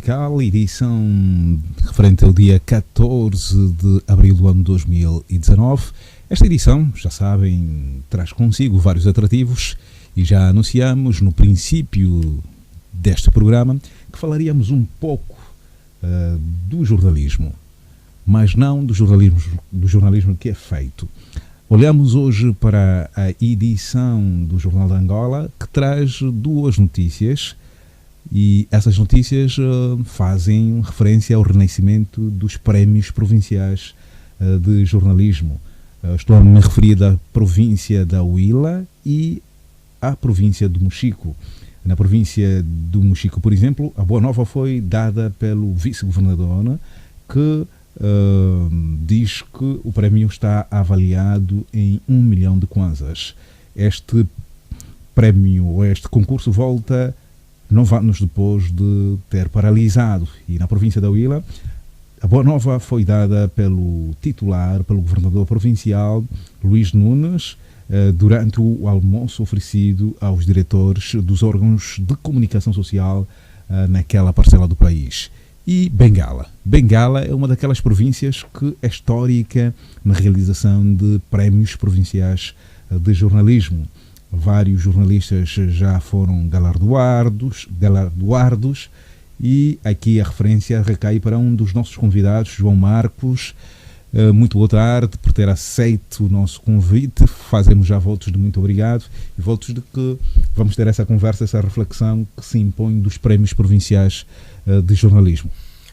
Musical, edição referente ao dia 14 de abril do ano 2019. Esta edição, já sabem, traz consigo vários atrativos e já anunciamos no princípio deste programa que falaríamos um pouco do jornalismo, mas não do jornalismo que é feito. Olhamos hoje para a edição do Jornal de Angola, que traz duas notícias, e essas notícias fazem referência ao renascimento dos prémios provinciais de jornalismo. Estou a me referir da província da Huila e à província do Mochico. Na província do Mochico, por exemplo, a boa nova foi dada pelo vice-governador, que diz que o prémio está avaliado em 1 milhão de kwanzas. Este prémio, este concurso volta 9 anos depois de ter paralisado, e na província da Huila a boa nova foi dada pelo titular, pelo governador provincial Luís Nunes, durante o almoço oferecido aos diretores dos órgãos de comunicação social naquela parcela do país. E Bengala. Bengala é uma daquelas províncias que é histórica na realização de prémios provinciais de jornalismo. Vários jornalistas já foram galardoados, e aqui a referência recai para um dos nossos convidados, João Marcos. Muito boa tarde por ter aceito o nosso convite. Fazemos já votos de muito obrigado e votos de que vamos ter essa conversa, essa reflexão que se impõe dos prémios provinciais de jornalismo.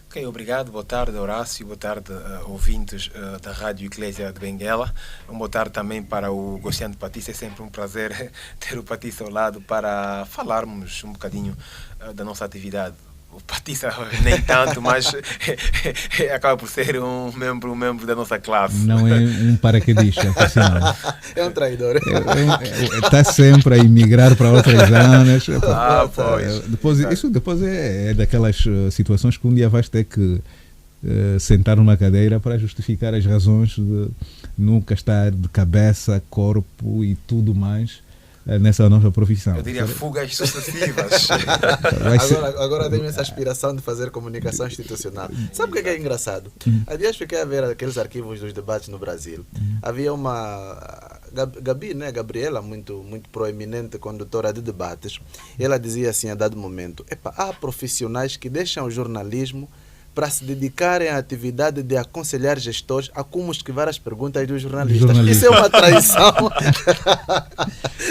Ok, obrigado. Boa tarde, Horácio. Boa tarde, ouvintes da Rádio Eclésia de Benguela. Boa tarde também para o Gociano Patrícia. É sempre um prazer ter o Patrícia ao lado para falarmos um bocadinho da nossa atividade. O Patrícia nem tanto, mas acaba por ser um membro da nossa classe. Não é um paraquedista, é um traidor. Está sempre a emigrar para outras zonas. Pois. Depois é daquelas situações que um dia vais ter que sentar numa cadeira para justificar as razões de nunca estar de cabeça, corpo e tudo mais nessa nova profissão. Eu diria fugas sucessivas. Agora tenho essa aspiração de fazer comunicação institucional. Sabe o que é engraçado? Há dias fiquei a ver aqueles arquivos dos debates no Brasil. Havia uma Gabriela, muito proeminente condutora de debates. Ela dizia assim a dado momento: há profissionais que deixam o jornalismo para se dedicarem à atividade de aconselhar gestores a como esquivar as perguntas dos jornalistas. Isso é uma traição.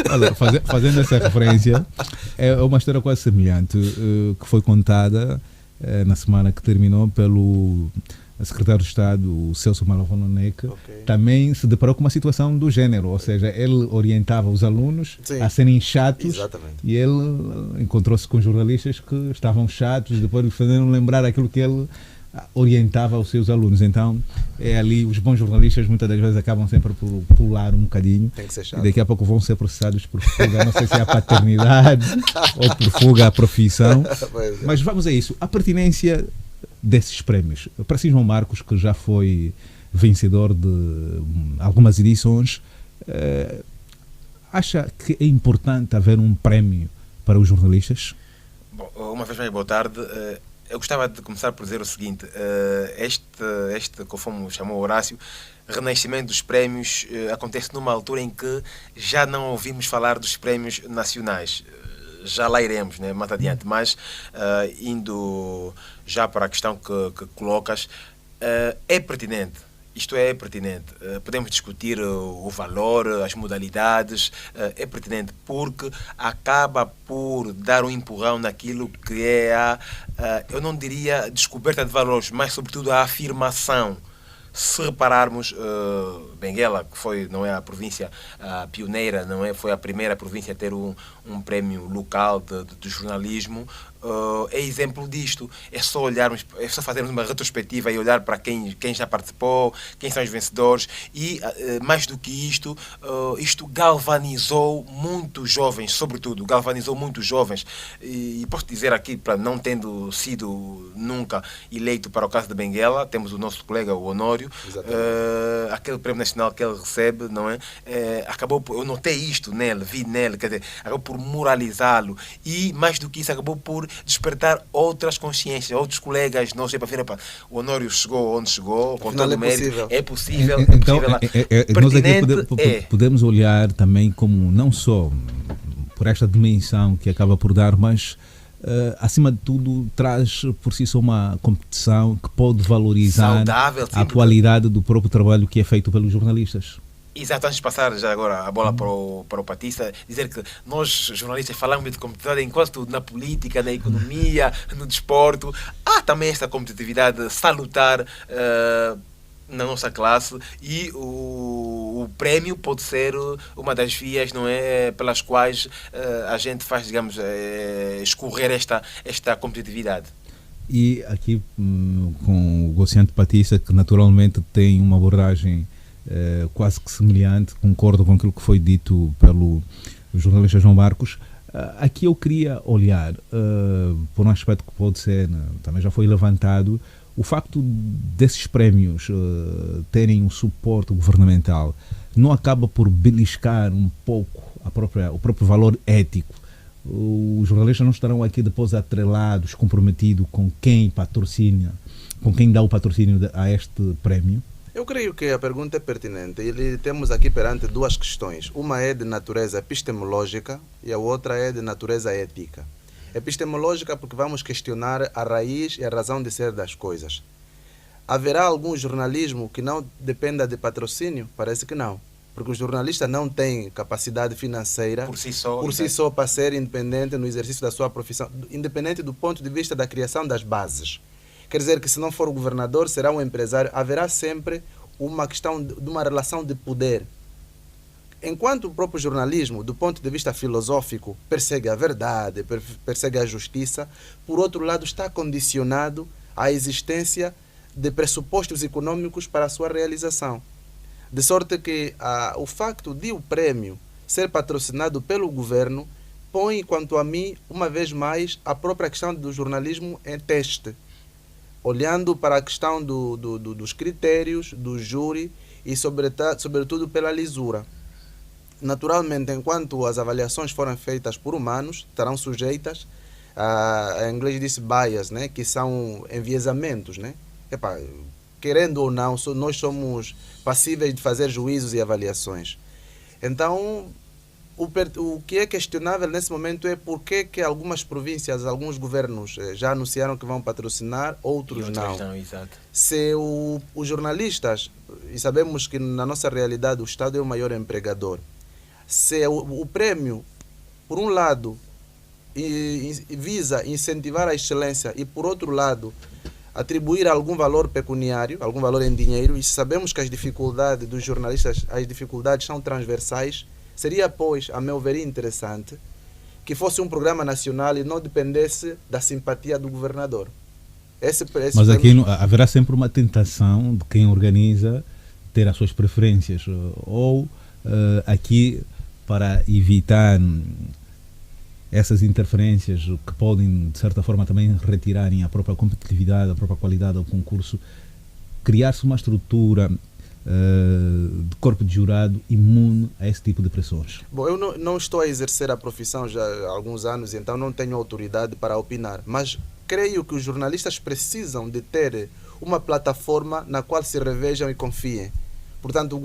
Olha, fazendo essa referência, é uma história quase semelhante que foi contada na semana que terminou pelo secretário de Estado, o Celso Malavononek. Também se deparou com uma situação do género, ou seja, ele orientava os alunos a serem chatos. Exatamente. E ele encontrou-se com jornalistas que estavam chatos, depois lhe fazendo lembrar aquilo que ele orientava aos seus alunos. Então, é ali, os bons jornalistas muitas das vezes acabam sempre por pular um bocadinho. Tem que ser chato. E daqui a pouco vão ser processados por fuga, não sei se é a paternidade ou por fuga à profissão. Mas vamos a isso. A pertinência desses prémios. Para si, João Marcos, que já foi vencedor de algumas edições, acha que é importante haver um prémio para os jornalistas? Bom, uma vez mais, boa tarde. Eu gostava de começar por dizer o seguinte: este, conforme chamou Horácio, renascimento dos prémios acontece numa altura em que já não ouvimos falar dos prémios nacionais. Já lá iremos, né, mais adiante, mas indo já para a questão que colocas, é pertinente. Isto é pertinente. Podemos discutir o valor, as modalidades. É pertinente porque acaba por dar um empurrão naquilo que é eu não diria descoberta de valores, mas sobretudo a afirmação. Se repararmos, Benguela, que não é a província pioneira, não é, foi a primeira província a ter um prémio local de jornalismo, é exemplo disto. É só olharmos, é só fazermos uma retrospectiva e olhar para quem já participou, quem são os vencedores e, mais do que isto, isto galvanizou muitos jovens, sobretudo, galvanizou muitos jovens. E posso dizer aqui, para não tendo sido nunca eleito para o caso de Benguela, temos o nosso colega, o Honório, aquele prémio nacional que ele recebe, não é? Acabou por, eu notei isto nele, vi nele, quer dizer, acabou por moralizá-lo e, mais do que isso, acabou por despertar outras consciências, outros colegas nossos, para ver, o Honório chegou onde chegou, com todo o mérito, é possível. Então, nós aqui podemos olhar também como não só por esta dimensão que acaba por dar, mas acima de tudo traz por si só uma competição que pode valorizar saudável, a qualidade do próprio trabalho que é feito pelos jornalistas. Exato, antes de passar já agora a bola para o Patista, dizer que nós jornalistas falamos de competitividade enquanto na política, na economia, no desporto, há também esta competitividade salutar na nossa classe, e o prémio pode ser uma das vias, não é, pelas quais a gente faz, digamos, escorrer esta competitividade. E aqui com o Gociante Patista, que naturalmente tem uma abordagem quase que semelhante, concordo com aquilo que foi dito pelo jornalista João Marcos. Aqui eu queria olhar por um aspecto que pode ser, também já foi levantado, o facto desses prémios terem um suporte governamental não acaba por beliscar um pouco o próprio valor ético. Os jornalistas não estarão aqui depois atrelados, comprometidos com quem patrocina, com quem dá o patrocínio a este prémio? Eu creio que a pergunta é pertinente. E temos aqui perante duas questões. Uma é de natureza epistemológica e a outra é de natureza ética. Epistemológica porque vamos questionar a raiz e a razão de ser das coisas. Haverá algum jornalismo que não dependa de patrocínio? Parece que não. Porque o jornalista não tem capacidade financeira por si só para ser independente no exercício da sua profissão, independente do ponto de vista da criação das bases. Quer dizer que se não for o governador, será um empresário. Haverá sempre uma questão de uma relação de poder. Enquanto o próprio jornalismo, do ponto de vista filosófico, persegue a verdade, persegue a justiça, por outro lado está condicionado à existência de pressupostos econômicos para a sua realização. De sorte que o facto de o prémio ser patrocinado pelo governo põe, quanto a mim, uma vez mais, a própria questão do jornalismo em teste, olhando para a questão dos critérios, do júri e, sobretudo, pela lisura. Naturalmente, enquanto as avaliações forem feitas por humanos, estarão sujeitas em inglês diz bias, né? Que são enviesamentos, né? Querendo ou não, nós somos passíveis de fazer juízos e avaliações. Então, o que é questionável nesse momento é por que algumas províncias, alguns governos já anunciaram que vão patrocinar, outros não. Exato. Se os jornalistas, e sabemos que na nossa realidade o Estado é o maior empregador, se o prémio, por um lado, visa incentivar a excelência e, por outro lado, atribuir algum valor pecuniário, algum valor em dinheiro, e sabemos que as dificuldades dos jornalistas, as dificuldades são transversais, seria, pois, a meu ver, interessante que fosse um programa nacional e não dependesse da simpatia do governador. Mas aqui haverá sempre uma tentação de quem organiza ter as suas preferências, ou aqui, para evitar essas interferências que podem, de certa forma, também retirarem a própria competitividade, a própria qualidade do concurso, criar-se uma estrutura de corpo de jurado imune a esse tipo de pressões. Bom, eu não estou a exercer a profissão já há alguns anos, então não tenho autoridade para opinar, mas creio que os jornalistas precisam de ter uma plataforma na qual se revejam e confiem. Portanto,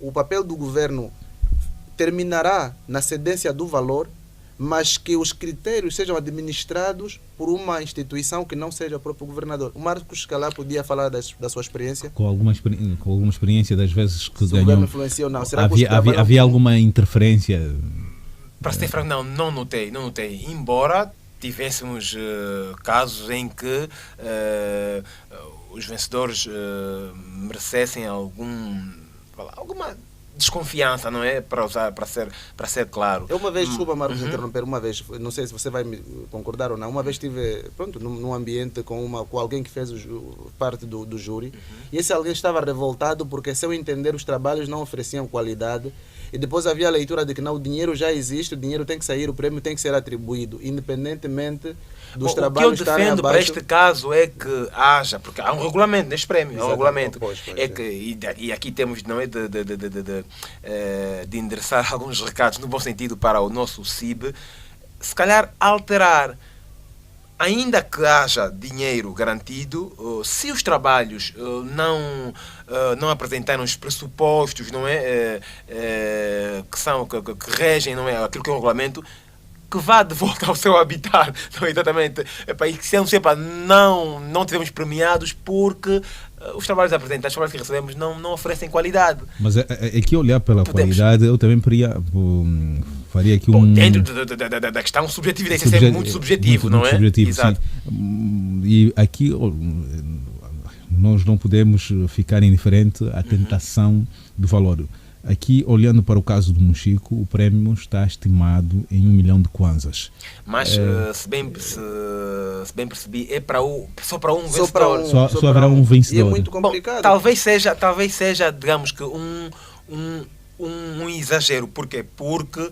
o papel do governo terminará na cedência do valor, mas que os critérios sejam administrados por uma instituição que não seja o próprio governador. O Marcos Calá podia falar da sua experiência? Com alguma experiência das vezes que o governo influenciou ou não. Será havia alguma interferência? Para ser franco, não notei. Embora tivéssemos casos em que os vencedores merecessem alguma desconfiança, não é? Para ser claro. Eu uma vez, desculpa, Marcos, interromper, uma vez, não sei se você vai me concordar ou não, uma vez estive, num ambiente com alguém que fez parte do júri, e esse alguém estava revoltado porque, se eu entender, os trabalhos não ofereciam qualidade, e depois havia a leitura de que não, o dinheiro já existe, o dinheiro tem que sair, o prêmio tem que ser atribuído, independentemente dos trabalhos estarem abaixo. O que eu defendo para este caso é que haja, porque há um regulamento neste prémio, há um regulamento, e aqui temos, não é, de endereçar alguns recados no bom sentido para o nosso CIB, se calhar alterar ainda que haja dinheiro garantido, se os trabalhos não apresentarem os pressupostos, não é, que regem, não é, aquilo que é o regulamento, que vá de volta ao seu habitat, não é, exatamente. E que não tivemos premiados porque os trabalhos apresentados, os trabalhos que recebemos não oferecem qualidade. Mas é que olhar pela qualidade, eu também faria aqui dentro da questão subjetiva, deve ser muito subjetivo, não é? Subjetivo, exato. Sim. E aqui nós não podemos ficar indiferente à tentação do valor. Aqui, olhando para o caso do Mochico, o prémio está estimado em 1 milhão de kwanzas. Mas, se bem percebi, é só para um vencedor. Só haverá um vencedor. E é muito complicado. Bom, talvez seja, digamos que um exagero. Porquê? Porque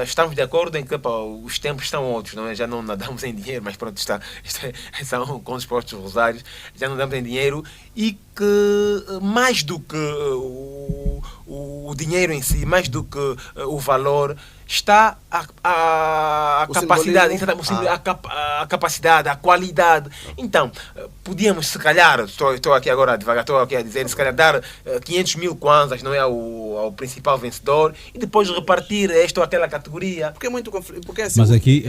estamos de acordo em que os tempos são outros, não é? Já não nadamos em dinheiro, mas pronto, são com os postos rosários, já não nadamos em dinheiro, e que mais do que o dinheiro em si, mais do que o valor, está a capacidade, a capacidade, a qualidade. Então, podíamos, se calhar, estou aqui agora devagar, estou aqui a dizer, se calhar dar 500 mil kwanzas, não é, ao principal vencedor, e depois repartir esta ou aquela categoria. Porque é muito conflito. Assim, mas aqui,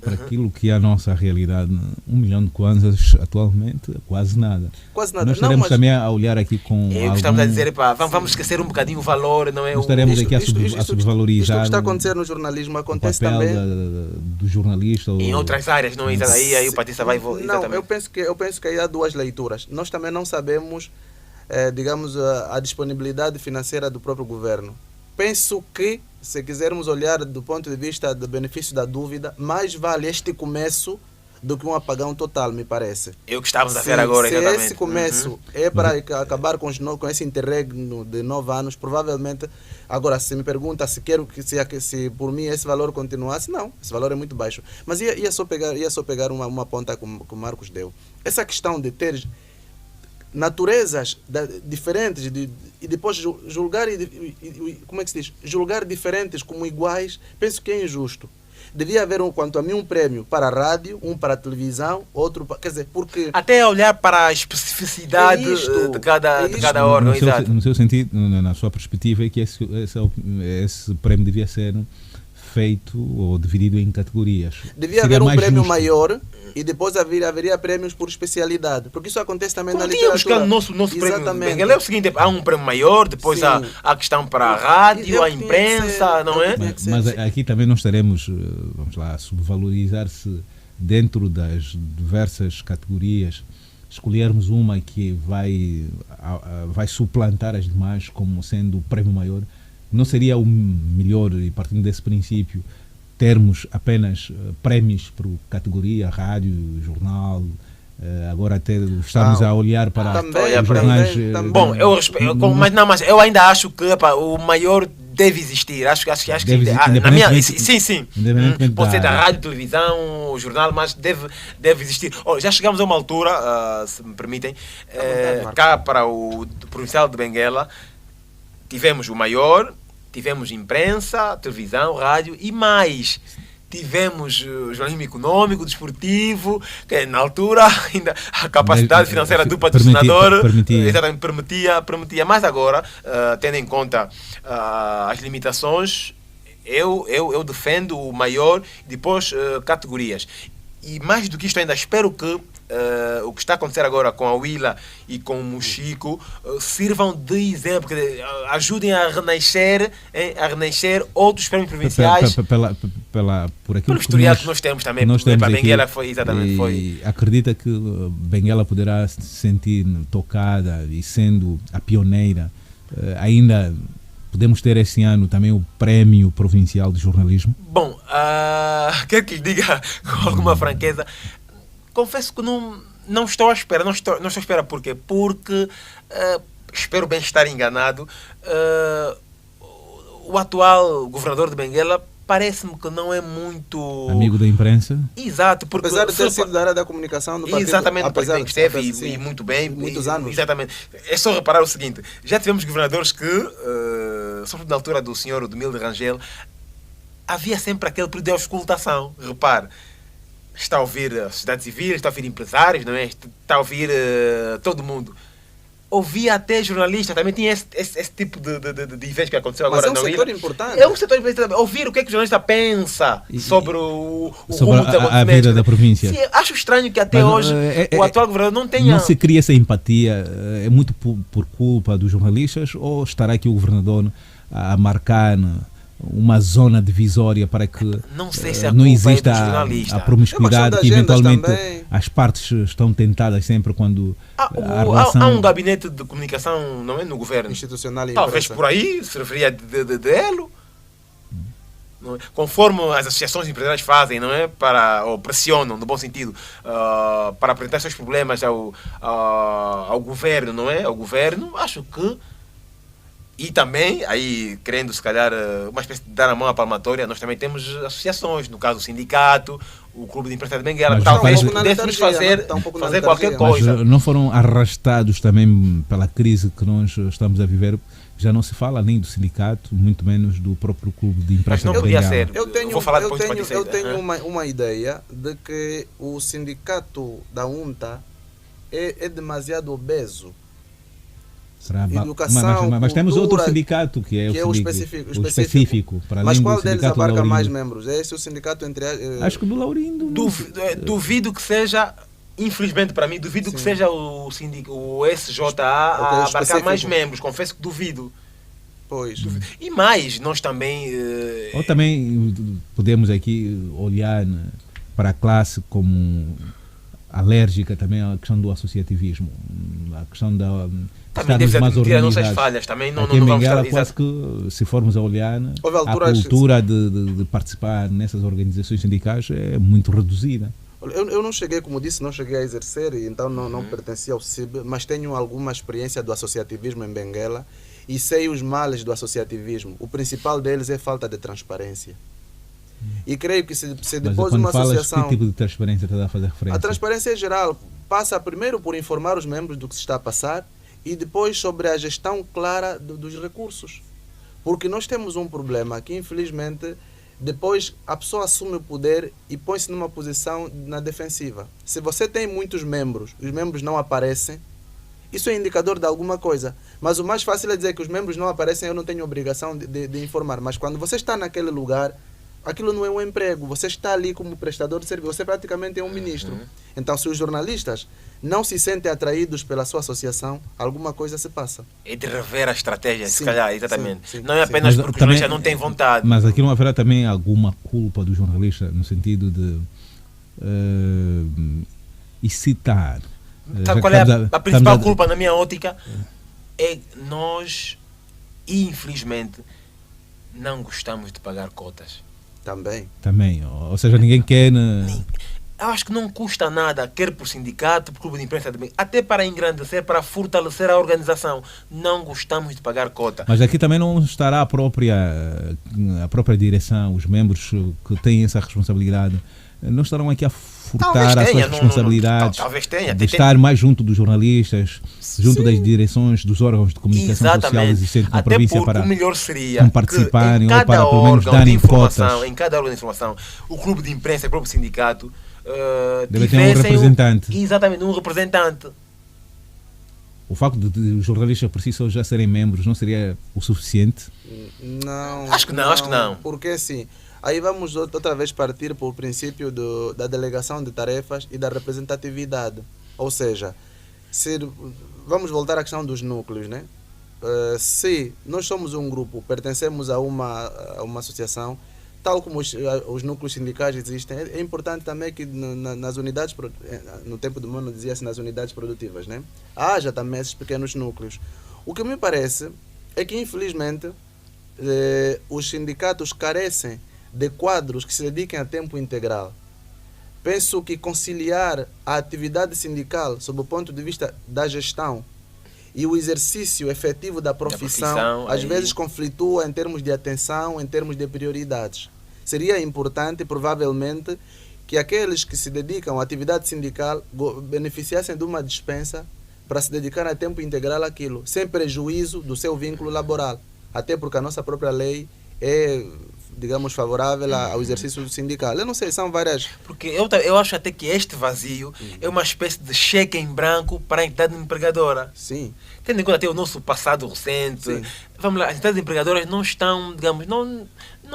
para aquilo que é a nossa realidade, 1 milhão de kwanzas atualmente, quase nada. Quase nada. Nós estaremos também a olhar aqui com estamos a dizer, vamos esquecer um bocadinho o valor, não é? Nós estaremos aqui a subvalorizar. Isto que está a acontecer no jornalismo acontece o papel também do jornalista. Em outras áreas, não é? Aí o Patrícia vai... Não, exatamente. eu penso que aí há duas leituras. Nós também não sabemos, digamos, a disponibilidade financeira do próprio governo. Penso que, se quisermos olhar do ponto de vista do benefício da dúvida, mais vale este começo do que um apagão total, me parece. É o que estamos a ver agora, exatamente. Se esse começo é para acabar com esse interregno de 9 anos, provavelmente, agora, se me pergunta se se por mim esse valor continuasse, não, esse valor é muito baixo. Mas ia só pegar uma ponta que o Marcos deu. Essa questão de ter naturezas diferentes e depois julgar, como é que se diz? Julgar diferentes como iguais, penso que é injusto. Devia haver, quanto a mim, um prémio para a rádio, um para a televisão, outro para... Quer dizer, porque... Até olhar para a especificidade de cada órgão, exato. No seu sentido, na sua perspectiva, é que esse prémio devia ser feito ou dividido em categorias. Devia haver um prémio maior e depois haveria prémios por especialidade, porque isso acontece também na literatura. O nosso prémio Benguela é o seguinte, há um prémio maior, depois há a questão para a rádio, a imprensa, não é? Mas aqui também não estaremos, vamos lá, a subvalorizar-se dentro das diversas categorias, escolhermos uma que vai suplantar as demais como sendo o prémio maior. Não seria o melhor, e partindo desse princípio, termos apenas prémios por categoria, rádio, jornal, agora até estamos a olhar para os jornais... Bom, mas eu ainda acho que o maior deve existir. Acho que na minha... Sim. Pode ser da rádio, televisão, jornal, mas deve existir. Já chegamos a uma altura, se me permitem, cá para o provincial de Benguela, tivemos o maior, tivemos imprensa, televisão, rádio e mais. Tivemos jornalismo econômico, desportivo, que na altura ainda a capacidade financeira do patrocinador permitia. Mas agora, tendo em conta as limitações, eu defendo o maior, depois categorias. E mais do que isto ainda, espero que o que está a acontecer agora com a Willa e com o Mochico sirvam de exemplo, ajudem a renascer outros prémios provinciais por aquilo pelo historial que nós temos também. Para Benguela foi. Acredita que Benguela poderá se sentir tocada e sendo a pioneira, ainda podemos ter este ano também o Prémio Provincial de Jornalismo? Bom, quero que lhe diga com alguma franqueza, confesso que não estou à espera. Não estou à espera por quê? Porque espero bem estar enganado. O atual governador de Benguela parece-me que não é muito... amigo da imprensa? Exato. Porque apesar de ter sido da área da comunicação do partido. Exatamente, apesar que esteve e muito bem. Muitos anos. Exatamente. É só reparar o seguinte, já tivemos governadores que, sobretudo na altura do senhor Odemilde Rangel, havia sempre aquele período de auscultação. Repare, está a ouvir a sociedade civil, está a ouvir empresários, não é? Está a ouvir todo mundo. Ouvia até jornalistas, também tinha esse tipo de evento que aconteceu agora na ilha. Mas é um setor importante. É um setor importante. Ouvir o que é que o jornalista pensa sobre o sobre rumo dos a vida acontecimentos. da província. Sim, acho estranho que até Mas, hoje o atual governador não tenha... Não se cria essa empatia, é muito por culpa dos jornalistas, ou estará aqui o governador a marcar uma zona divisória para que não sei se a não culpa exista é do jornalista. a promiscuidade É que questão de agendas eventualmente também. as partes estão tentadas sempre quando a Há relação... um gabinete de comunicação, não é, no governo. Institucional e Talvez imprensa. por aí se referia de elo. Não é? Conforme as associações empresariais fazem, não é? Ou pressionam, no bom sentido, para apresentar seus problemas ao governo, não é? Ao governo, acho que. E também, aí querendo se calhar uma espécie de dar a mão à palmatória, nós também temos associações, no caso o sindicato, o Clube de Imprensa de Benguela, Mas talvez está um pouco na pudéssemos letargia, fazer, não? Está um pouco na fazer letargia. qualquer coisa. Mas não foram arrastados também pela crise que nós estamos a viver? Já não se fala nem do sindicato, muito menos do próprio Clube de Imprensa Mas não de podia Benguela. ser. Eu tenho, Vou falar eu depois tenho, de eu tenho uma ideia de que o sindicato da UNTA é demasiado obeso. Será? Educação, Mas temos cultura, outro sindicato que é que é o o específico. Para Mas além qual do deles sindicato do abarca mais Laurindo. membros? É esse o sindicato entre... Acho que do Laurindo. Duvido que seja, infelizmente para mim, duvido que Sim. seja o SJA Ok, a abarcar específico. mais membros, confesso que duvido. Pois. E mais, nós também... Ou também podemos aqui olhar, né, para a classe como alérgica também à questão do associativismo, a questão da... também deve admitir as nossas falhas, também não Aqui em vamos Benguela, estar... quase que, se formos a olhar, né, Houve a alturas- cultura de participar nessas organizações sindicais é muito reduzida. Eu não cheguei, como disse, não cheguei a exercer, e então não pertencia ao CIB, mas tenho alguma experiência do associativismo em Benguela e sei os males do associativismo. O principal deles é falta de transparência. E creio que se Mas depois quando uma falas, associação... que tipo de transparência está a fazer referência? A transparência é geral. Passa primeiro por informar os membros do que se está a passar e depois sobre a gestão clara dos recursos. Porque nós temos um problema que, infelizmente, depois a pessoa assume o poder e põe-se numa posição na defensiva. Se você tem muitos membros, os membros não aparecem, isso é indicador de alguma coisa. Mas o mais fácil é dizer que os membros não aparecem, eu não tenho obrigação de informar. Mas quando você está naquele lugar, aquilo não é um emprego. Você está ali como prestador de serviço. Você praticamente é um ministro. Então, se os jornalistas não se sentem atraídos pela sua associação, alguma coisa se passa. É de rever a estratégia, se Sim, calhar, exatamente. sim, não é sim. apenas Mas porque o também- jornalista não tem vontade. Mas aqui não haverá também alguma culpa do jornalista no sentido de excitar. Sabe qual é a principal culpa, na minha ótica? É nós, infelizmente, não gostamos de pagar cotas. Também. Também, ou seja, ninguém quer. Eu acho que não custa nada, quer por sindicato, por clube de imprensa, até para engrandecer, para fortalecer a organização. Não gostamos de pagar cota. Mas aqui também não estará a própria direção, os membros que têm essa responsabilidade, não estarão aqui a furtar as suas responsabilidades, talvez tenha. de estar mais junto dos jornalistas, junto das direções, dos órgãos de comunicação social existentes na Até província porque para o melhor seria participarem que em ou para cada pelo menos órgão de darem informação, cotas. em cada órgão de informação, o clube de imprensa e o próprio sindicato Deve ter um tivessem representante. exatamente, um representante. O facto de os jornalistas por si só já serem membros não seria o suficiente? Não. Acho que não. Porque assim, aí vamos outra vez partir para o princípio da delegação de tarefas e da representatividade. Ou seja, vamos voltar à questão dos núcleos, né? Se nós somos um grupo, pertencemos a uma associação, tal como os núcleos sindicais existem, é importante também que nas unidades, no tempo do Mano dizia-se nas unidades produtivas, né? Haja também esses pequenos núcleos. O que me parece é que, infelizmente, os sindicatos carecem de quadros que se dediquem a tempo integral. Penso que conciliar a atividade sindical sob o ponto de vista da gestão e o exercício efetivo da profissão às vezes conflitua em termos de atenção, em termos de prioridades. Seria importante, provavelmente, que aqueles que se dedicam à atividade sindical beneficiassem de uma dispensa para se dedicar a tempo integral àquilo, sem prejuízo do seu vínculo laboral. Até porque a nossa própria lei digamos, favorável ao exercício sindical. Eu não sei, são várias... Porque eu acho até que este vazio é uma espécie de cheque em branco para a entidade empregadora. Sim. Tendo em conta até o nosso passado recente, Sim. vamos lá, as entidades empregadoras não estão, digamos, não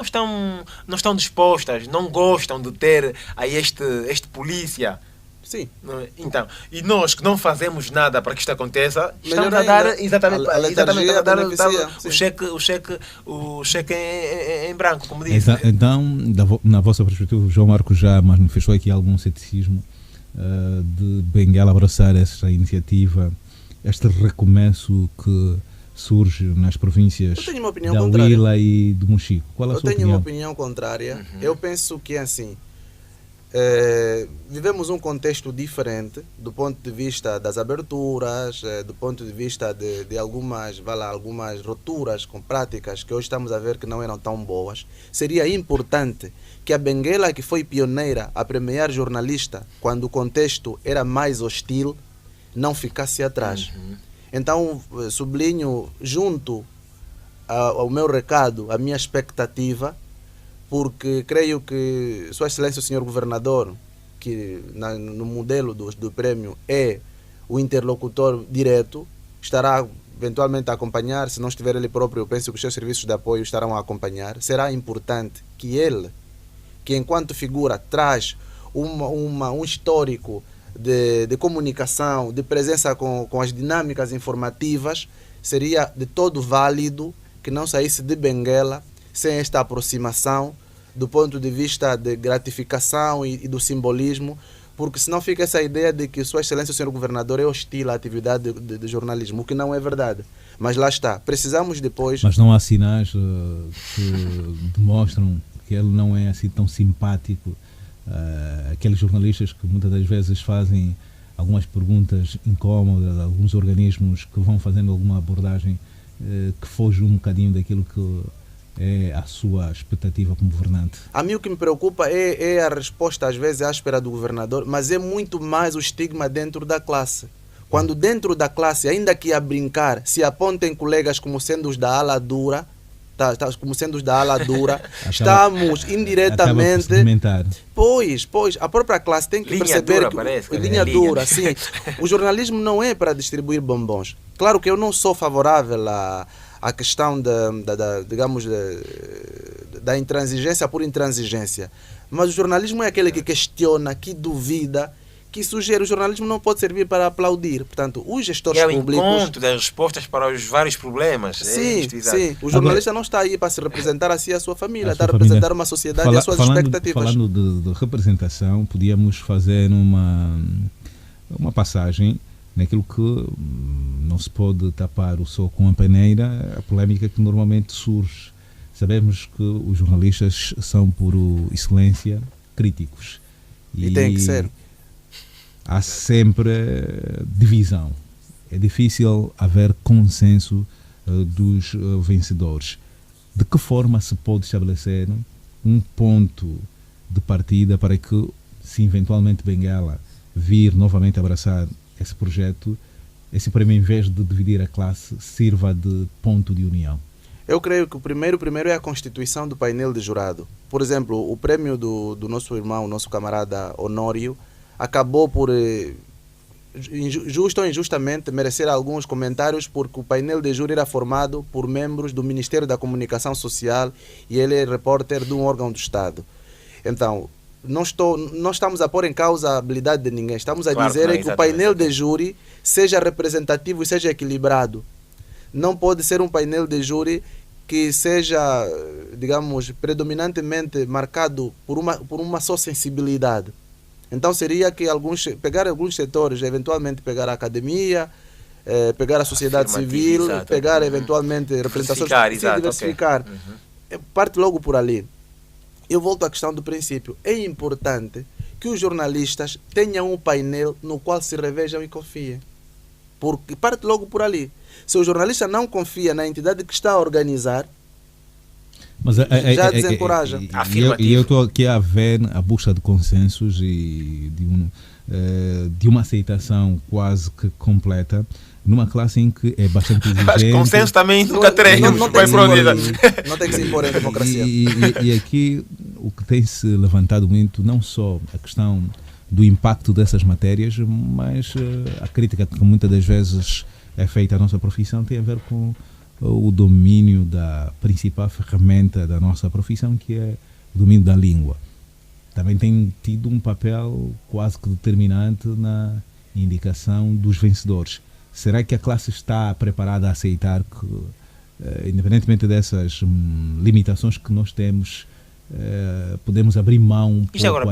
estão dispostas, não gostam de ter aí este polícia. Sim. Não é? Então, e nós que não fazemos nada para que isto aconteça, Melhor estamos a dar ainda, exatamente, a letargia a dar beneficia, o cheque em branco, como disse. Então, na vossa perspectiva, o João Marcos já manifestou aqui algum ceticismo de Benguela abraçar esta iniciativa, este recomeço que surge nas províncias da Huila e do Mochico. Qual é a sua opinião? Eu tenho uma opinião contrária. Eu penso que é assim. Vivemos um contexto diferente do ponto de vista das aberturas, do ponto de vista de algumas rupturas com práticas que hoje estamos a ver que não eram tão boas. Seria importante que a Benguela, que foi pioneira a premiar jornalista quando o contexto era mais hostil, não ficasse atrás. Então, sublinho junto ao meu recado, a minha expectativa, porque creio que Sua Excelência o Senhor Governador, que no modelo do prémio é o interlocutor direto, estará eventualmente a acompanhar, se não estiver ele próprio, eu penso que os seus serviços de apoio estarão a acompanhar. Será importante que ele, que enquanto figura traz um histórico de comunicação, de presença com as dinâmicas informativas, seria de todo válido que não saísse de Benguela sem esta aproximação do ponto de vista de gratificação e do simbolismo, porque senão fica essa ideia de que Sua Excelência o Senhor Governador é hostil à atividade de jornalismo, o que não é verdade. Mas lá está, precisamos depois... Mas não há sinais que demonstram que ele não é assim tão simpático, aqueles jornalistas que muitas das vezes fazem algumas perguntas incómodas, alguns organismos que vão fazendo alguma abordagem que foge um bocadinho daquilo que é a sua expectativa como governante. A mim o que me preocupa é a resposta às vezes áspera do governador, mas é muito mais o estigma dentro da classe. Quando dentro da classe, ainda que a brincar, se apontem colegas como sendo os da ala dura, como sendo os da ala dura, estamos indiretamente... Pois, a própria classe tem que linha perceber dura, que... parece, linha dura, sim. O jornalismo não é para distribuir bombons. Claro que eu não sou favorável a questão da intransigência por intransigência. Mas o jornalismo é aquele que questiona, que duvida, que sugere. O jornalismo não pode servir para aplaudir. Portanto, os gestores públicos... É o encontro das respostas para os vários problemas. Sim. O jornalista não está aí para se representar a si e a sua família, está a representar uma sociedade e as suas expectativas. Falando de representação, podíamos fazer uma passagem naquilo que não se pode tapar o sol com a peneira, a polémica que normalmente surge. Sabemos que os jornalistas são, por excelência, críticos. E tem que ser. Há sempre divisão. É difícil haver consenso dos vencedores. De que forma se pode estabelecer um ponto de partida para que, se eventualmente Benguela vir novamente abraçar esse projeto, esse prémio, em vez de dividir a classe, sirva de ponto de união? Eu creio que o primeiro é a constituição do painel de jurado. Por exemplo, o prémio do nosso irmão, nosso camarada Honório, acabou por, justo ou injustamente, merecer alguns comentários, porque o painel de júri era formado por membros do Ministério da Comunicação Social e ele é repórter de um órgão do Estado. Então, não estamos a pôr em causa a habilidade de ninguém, estamos a dizer que o painel de júri seja representativo e seja equilibrado. Não pode ser um painel de júri que seja, digamos, predominantemente marcado por uma só sensibilidade. Então seria que pegar alguns setores, eventualmente pegar a academia, pegar a sociedade civil, exato, pegar eventualmente representações, diversificar. Parte logo por ali. Eu volto à questão do princípio. É importante que os jornalistas tenham um painel no qual se revejam e confiem. Porque parte logo por ali. Se o jornalista não confia na entidade que está a organizar, mas já desencoraja. E eu estou aqui a ver a busca de consensos e de uma aceitação quase que completa numa classe em que é bastante exigente. Mas consenso também nunca teremos. Não tem que se impor em democracia. E aqui o que tem se levantado muito, não só a questão do impacto dessas matérias, mas a crítica que muitas das vezes é feita à nossa profissão tem a ver com o domínio da principal ferramenta da nossa profissão, que é o domínio da língua. Também tem tido um papel quase que determinante na indicação dos vencedores. Será que a classe está preparada a aceitar que, independentemente dessas limitações que nós temos, podemos abrir mão já agora,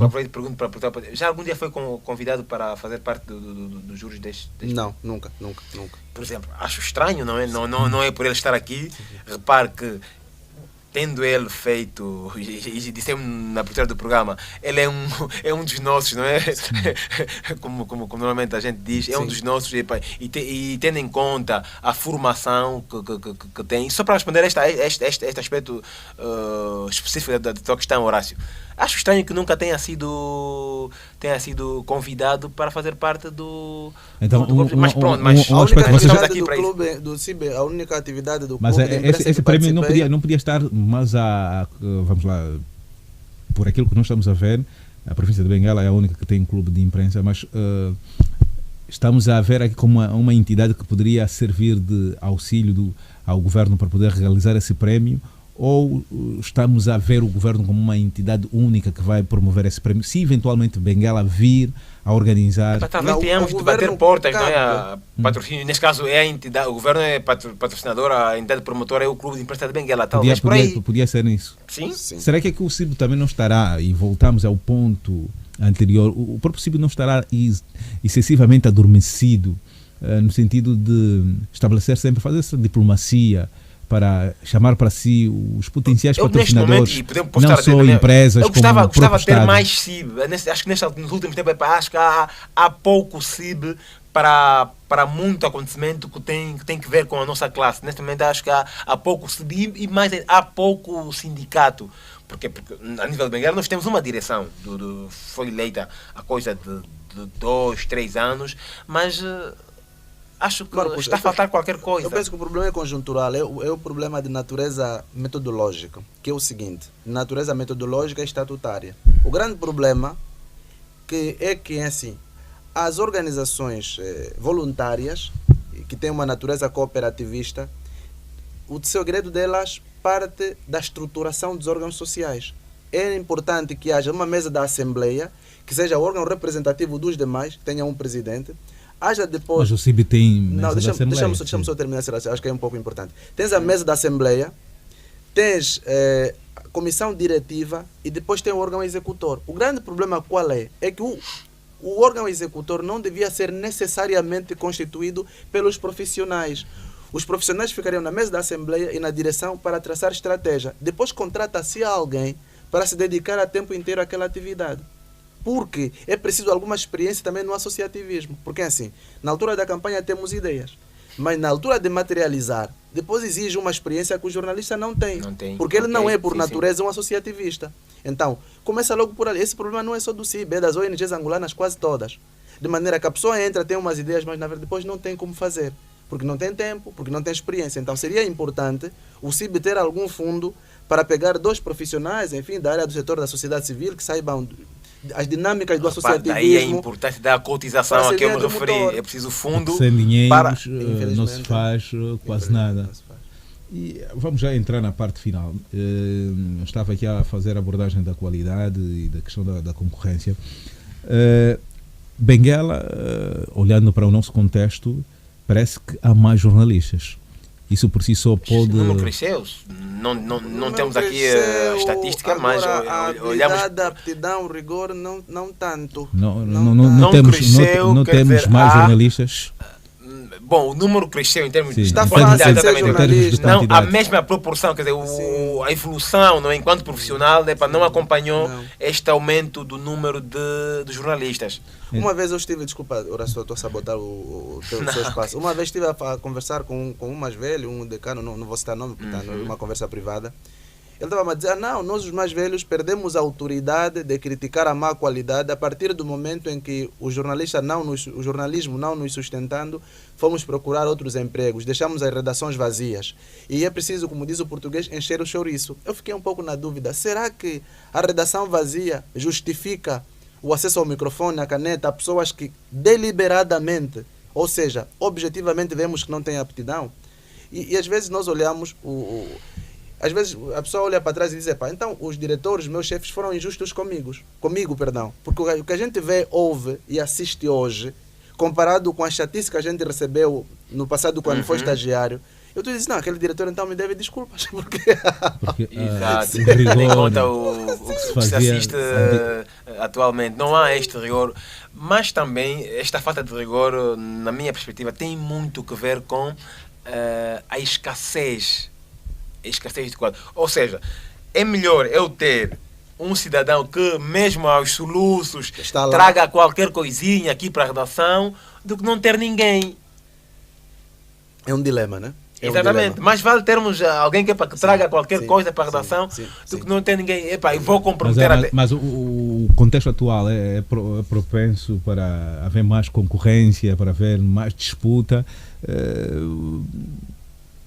pergunto já algum dia foi convidado para fazer parte dos juros deste? Não, nunca. Por exemplo, acho estranho, não é? Não é por ele estar aqui. Repare que, tendo ele feito, e dissemos na abertura do programa, ele é um dos nossos, não é? Como normalmente a gente diz, é um dos nossos, e tendo em conta a formação que tem, só para responder este aspecto específico da tua questão, Horácio, acho estranho que nunca tenha sido convidado para fazer parte do grupo. Mas pronto, mas a única atividade do clube do CIB, a única atividade do mas clube esse prémio não podia estar mais vamos lá, por aquilo que nós estamos a ver, a província de Benguela é a única que tem um clube de imprensa, mas estamos a ver aqui como uma entidade que poderia servir de auxílio ao governo para poder realizar esse prémio, ou estamos a ver o governo como uma entidade única que vai promover esse prémio, se eventualmente Benguela vir a organizar? Talvez tenhamos de bater portas, não é? A patrocínio, nesse caso é a entidade, o governo é patrocinador, a entidade promotora é o Clube de Imprensa de Benguela, talvez por aí. Podia ser isso. Sim. Será que o CIB também não estará, e voltamos ao ponto anterior, o próprio CIB não estará excessivamente adormecido, no sentido de estabelecer sempre, fazer essa diplomacia para chamar para si os potenciais patrocinadores, não só empresas, eu gostava de ter mais CIB. Acho que nos últimos tempos acho que há pouco CIB para muito acontecimento que tem que ver com a nossa classe. Neste momento acho que há pouco CIB e mais há pouco sindicato. Porque a nível de Benguela nós temos uma direção, foi eleita a coisa de 2, 3 anos, mas acho que Marcos, está a faltar qualquer coisa. Eu penso que o problema é conjuntural, é o problema de natureza metodológica, que é o seguinte: natureza metodológica e estatutária. O grande problema é que assim, as organizações voluntárias, que têm uma natureza cooperativista, o segredo delas parte da estruturação dos órgãos sociais. É importante que haja uma mesa da Assembleia, que seja o órgão representativo dos demais, tenha um presidente. Haja depois... Mas o CIB tem mesa da Assembleia. Deixa-me só terminar essa relação, acho que é um pouco importante. Tens a mesa da Assembleia, tens a comissão diretiva e depois tem o órgão executor. O grande problema qual é? É que o órgão executor não devia ser necessariamente constituído pelos profissionais. Os profissionais ficariam na mesa da Assembleia e na direção para traçar estratégia. Depois contrata-se alguém para se dedicar a tempo inteiro àquela atividade. Porque é preciso alguma experiência também no associativismo. Porque assim, na altura da campanha temos ideias, mas na altura de materializar, depois exige uma experiência que o jornalista não tem. Porque ele não é, por natureza, um associativista. Então, começa logo por ali. Esse problema não é só do CIB, é das ONGs angolanas quase todas. De maneira que a pessoa entra, tem umas ideias, mas na verdade depois não tem como fazer. Porque não tem tempo, porque não tem experiência. Então seria importante o CIB ter algum fundo para pegar 2 profissionais, enfim, da área do setor da sociedade civil, que saibam as dinâmicas do associativismo. Daí a importância da cotização a que eu me referi. É preciso fundo. Sem dinheiro não se faz quase nada. E vamos já entrar na parte final. Estava aqui a fazer a abordagem da qualidade e da questão da concorrência. Benguela, olhando para o nosso contexto, parece que há mais jornalistas. Isso por si só pode... O número cresceu. Não temos aqui a estatística, agora, mas olhamos... A aptidão, rigor, não tanto. Não temos mais jornalistas. Bom, o número cresceu em termos de quantidade, não a mesma proporção, quer dizer, a evolução, não, enquanto profissional, não acompanhou este aumento do número de jornalistas. Uma vez eu estive, desculpa, Horácio, estou a sabotar o seu espaço. Uma vez estive a conversar com um mais velho, um decano, não vou citar nome, porque está numa conversa privada. Ele estava a dizer, não, nós os mais velhos perdemos a autoridade de criticar a má qualidade a partir do momento em que o jornalismo não nos sustentando, fomos procurar outros empregos, deixamos as redações vazias. E é preciso, como diz o português, encher o chouriço. Eu fiquei um pouco na dúvida, será que a redação vazia justifica o acesso ao microfone, à caneta, a pessoas que deliberadamente, ou seja, objetivamente vemos que não têm aptidão? E às vezes nós olhamos às vezes a pessoa olha para trás e diz, pá, então os diretores, meus chefes foram injustos comigo, porque o que a gente vê, ouve e assiste hoje, comparado com a chatice que a gente recebeu no passado quando foi estagiário, eu estou dizendo, não, aquele diretor então me deve desculpas. Porque exato, tendo em conta o que se assiste atualmente, não há este rigor, mas também esta falta de rigor, na minha perspectiva, tem muito que ver com a escassez de quadro. Ou seja, é melhor eu ter um cidadão que, mesmo aos soluços, traga qualquer coisinha aqui para a redação, do que não ter ninguém. É um dilema, né? Exatamente. Mas vale termos alguém que traga qualquer coisa para a redação do que não ter ninguém. Epá, eu vou comprometer mas o contexto atual é propenso para haver mais concorrência, para haver mais disputa.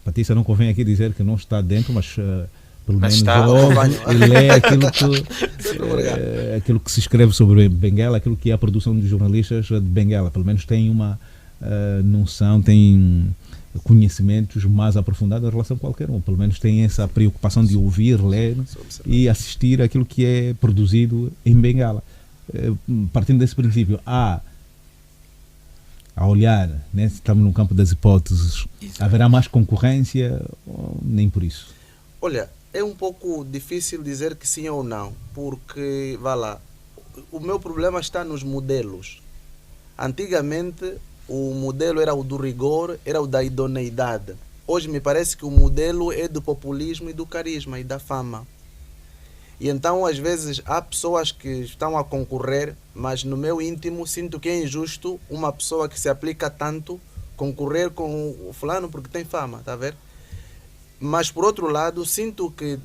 Patrícia não convém aqui dizer que não está dentro, mas pelo menos ouve e lê aquilo que se escreve sobre Benguela, aquilo que é a produção de jornalistas de Benguela. Pelo menos tem uma noção, tem conhecimentos mais aprofundados em relação a qualquer um. Pelo menos tem essa preocupação de ouvir, ler e assistir aquilo que é produzido em Benguela. Partindo desse princípio, a olhar, né, estamos no campo das hipóteses, haverá mais concorrência ou nem por isso? Olha, é um pouco difícil dizer que sim ou não, porque, vá lá, o meu problema está nos modelos. Antigamente, o modelo era o do rigor, era o da idoneidade. Hoje me parece que o modelo é do populismo e do carisma e da fama. E então, às vezes, há pessoas que estão a concorrer, mas no meu íntimo sinto que é injusto uma pessoa que se aplica tanto concorrer com o fulano porque tem fama, está a ver? Mas, por outro lado, sinto que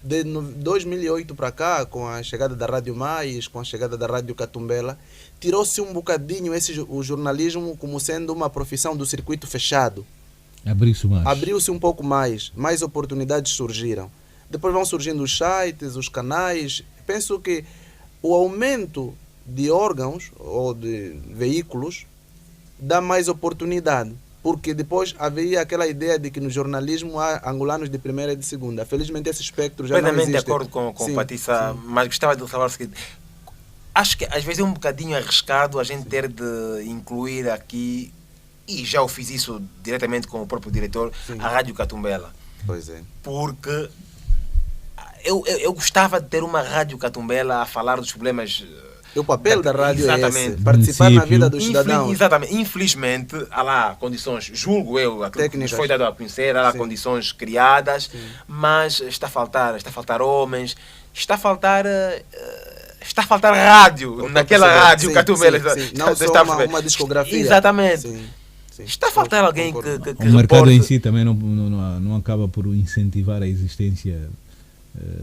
de 2008 para cá, com a chegada da Rádio Mais, com a chegada da Rádio Catumbela, tirou-se um bocadinho o jornalismo como sendo uma profissão do circuito fechado. Abriu-se um pouco mais oportunidades surgiram. Depois vão surgindo os sites, os canais. Penso que o aumento de órgãos ou de veículos dá mais oportunidade. Porque depois havia aquela ideia de que no jornalismo há angolanos de primeira e de segunda. Felizmente esse espectro já não existe. De acordo com Patrícia, mas gostava de falar o seguinte. Acho que às vezes é um bocadinho arriscado a gente ter de incluir aqui, e já eu fiz isso diretamente com o próprio diretor, a Rádio Catumbela. Pois é. Porque eu gostava de ter uma Rádio Catumbela a falar dos problemas. O papel da rádio é esse, participar na vida dos cidadãos. Exatamente. Infelizmente, há lá condições, julgo eu, aquilo que nos foi dado a conhecer, há lá condições criadas, mas está a faltar homens, está a faltar rádio, naquela rádio Catumbela. Não só uma discografia. Exatamente. Está a faltar alguém que o mercado em si também não acaba por incentivar a existência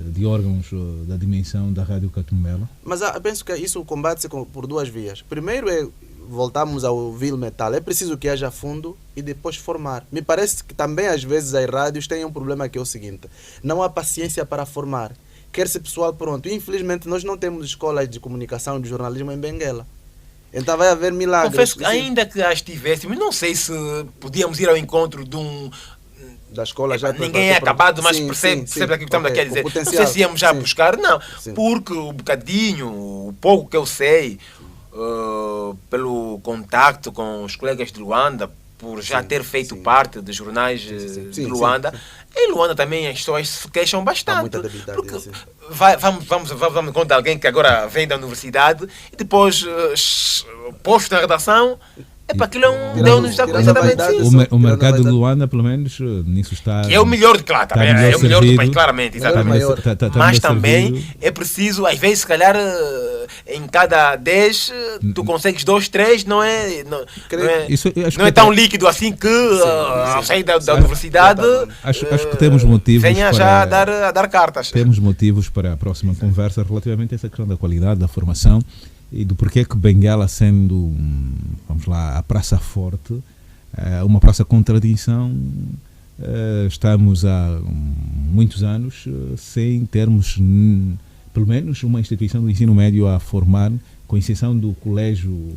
de órgãos da dimensão da Rádio Catumbela. Mas eu penso que isso combate-se por duas vias. Primeiro voltamos ao vil metal. É preciso que haja fundo e depois formar. Me parece que também às vezes as rádios têm um problema que é o seguinte: não há paciência para formar. Quer-se pessoal pronto. Infelizmente nós não temos escolas de comunicação e de jornalismo em Benguela. Então vai haver milagres. Confesso que ainda que as tivéssemos, não sei se podíamos ir ao encontro de da escola já. Ninguém é acabado, mas percebe aquilo que estamos aqui a dizer. Não sei se íamos já buscar, não. Porque o bocadinho, o pouco que eu sei, pelo contacto com os colegas de Luanda, por já ter feito parte de jornais de Luanda, em Luanda também as pessoas se queixam bastante. Porque vamos contar alguém que agora vem da universidade e depois posto na redação Aquilo é um... Tirando- Deu-nos tirando a exatamente vaidade, isso. O Tirando a mercado de vaidade. Luanda, pelo menos, nisso está. Que é o melhor, claro, também, melhor é o melhor do servido. país, claramente, Melhor exatamente. maior. Mas melhor também servido. é preciso, às vezes, se calhar, em cada 10, tu consegues 2, 3, não é, Isso, eu acho não que é tão líquido assim que ao sair da universidade Acho que temos motivos venha para- já a dar cartas. Temos motivos para a próxima conversa relativamente a essa questão da qualidade da formação e do porquê que Benguela, sendo, vamos lá, a praça forte, uma praça contradição, estamos há muitos anos sem termos, pelo menos, uma instituição do ensino médio a formar, com exceção do colégio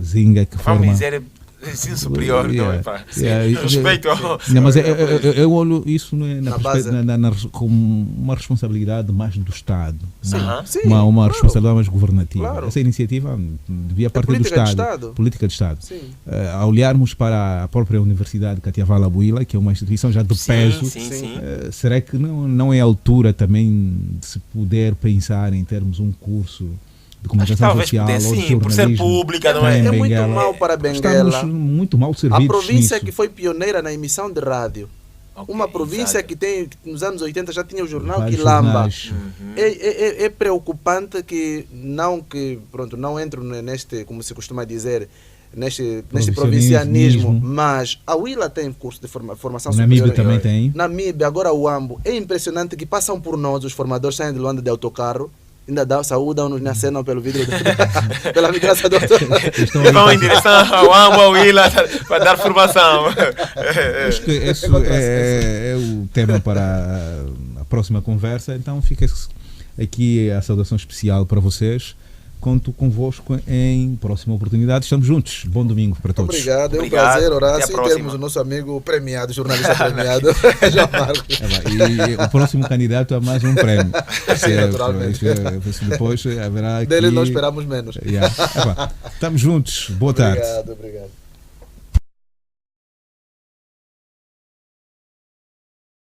Zinga. que forma... Vamos dizer, ensino superior, não é? Pá? Sim, respeito ao... Não, mas eu olho isso Na base. como uma responsabilidade mais do Estado, Aham. Sim, uma claro. responsabilidade mais governativa. Claro. Essa iniciativa devia partir do política de Estado, Estado. política de Estado. Sim. Ao olharmos para a própria Universidade Catiavala Buila, que é uma instituição já de peso, Sim. será que não é a altura também de se poder pensar em termos um curso de comunicação Talvez social pudesse, ou de sim, por ser jornalismo? pública, não Também é? em É muito Benguela. mal para Benguela. Estamos muito mal A servidos província nisso. que foi pioneira na emissão de rádio. Ok, Uma província exato. que nos anos 80 já tinha o jornal Vários Quilamba. jornais. É preocupante que não entro neste, como se costuma dizer, neste provincianismo, mas a Willa tem curso de formação O Namíbia superior. também tem. Namíbia, agora o Ambo. É impressionante que passam por nós, os formadores saem de Luanda de autocarro, ainda saúdam-nos na cena pelo vidro, pela migração do Estão E vão em direção ao Ambo, ao Willa, para dar formação. Acho que esse é o tema para a próxima conversa. Então fica aqui a saudação especial para vocês. Conto convosco em próxima oportunidade. Estamos juntos. Bom domingo para todos. Obrigado, é um Obrigado. prazer, Até a Horácio. E próxima. termos o nosso amigo premiado, jornalista premiado, João Marcos. E o próximo candidato a mais um prémio. Sim, naturalmente. Depois haverá aqui... Dele não esperamos menos. Estamos juntos. Boa tarde. Obrigado.